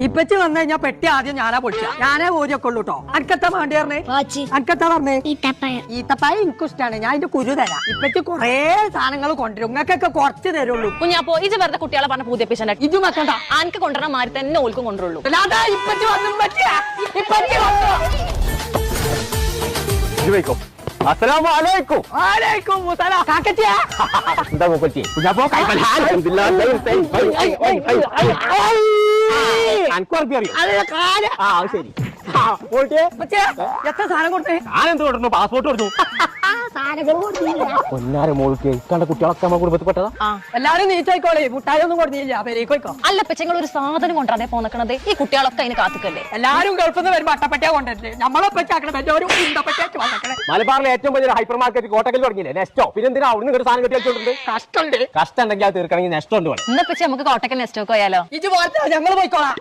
ഇപ്പച്ചി വന്നു കഴിഞ്ഞാൽ പെട്ടി ആദ്യം ഞാനാ പൊളിച്ച ഞാനേ ഊരിയൊക്കെ ഉള്ളൂ കേട്ടോ. അനക്കത്താ വേണ്ടി പറഞ്ഞേ? അനക്കത്താ പറഞ്ഞേ? ഈത്തപ്പായ എനിക്കും ഇഷ്ടമാണ്. ഞാൻ അതിന്റെ കുരു തരാം. ഇപ്പച്ചി കൊറേ സാധനങ്ങൾ കൊണ്ടുവരും. നിങ്ങൾക്കൊക്കെ കുറച്ച് തരുള്ളൂ. കുഞ്ഞാപ്പോ ഇത് വെറുതെ കുട്ടികളെ പറഞ്ഞ പുതിയ ഇത് വെക്കണ്ട. ആനക്ക് കൊണ്ടുവരണ മാറി തന്നെ ഓൽക്കും കൊണ്ടുള്ളൂ. ഇപ്പച്ചി വന്നു ഇപ്പച്ചി വന്നു. അസ്സലാമലൈക്കും. വലൈക്കും സലാം. കാക്കച്ചിയാ എന്താ മൂപ്പത്തി? ശരി എത്ര സാധനം കൊടുത്തേ? ഞാനെന്ത് കൊടുക്കുന്നു? പാസ്പോർട്ട് കൊടുത്തു. പൊന്നാരെ മോൾക്ക് ഇക്കാണ്ട കുട്ടികളൊക്കെ നമ്മുടെ കുടുംബത്തിൽപ്പെട്ടതാ. എല്ലാരും നീച്ചായിക്കോളേ. മുട്ടായി ഒന്നും കൊടുത്തില്ല. പെരേക്കോയിക്കോ. അല്ല പെച്ചങ്ങൾ ഒരു സാധനം കൊണ്ടാതെ പോന്നക്കണത്. ഈ കുട്ടികളൊക്കെ അതിന് കാത്തുക്കല്ലേ. എല്ലാരും ഗൾഫിൽ നിന്ന് വരുമ്പോ അട്ടപ്പറ്റ കൊണ്ടല്ലേ. നമ്മളെപ്പറ്റാക്കണേ മലബാറിലെ ഏറ്റവും വലിയ ഹൈപ്പർ മാർക്കറ്റ് കോട്ടക്കൽ തുടങ്ങിയില്ലേ നെസ്റ്റോ. പിന്നെ എന്തിനാ അവിടുന്ന് ഒരു സാധനം കെട്ടിവെച്ചോണ്ട് കഷ്ടമുണ്ട്. കഷ്ടം ഉണ്ടെങ്കിൽ അത് തീർക്കണമെങ്കിൽ നെസ്റ്റോ ഉണ്ട്. ഇന്നിപ്പച്ച നമുക്ക് കോട്ടക്കൽ നെസ്റ്റോക്ക് പോയാലോ? ഇത് പോലത്തെ ഞങ്ങൾ പോയിക്കോളാം.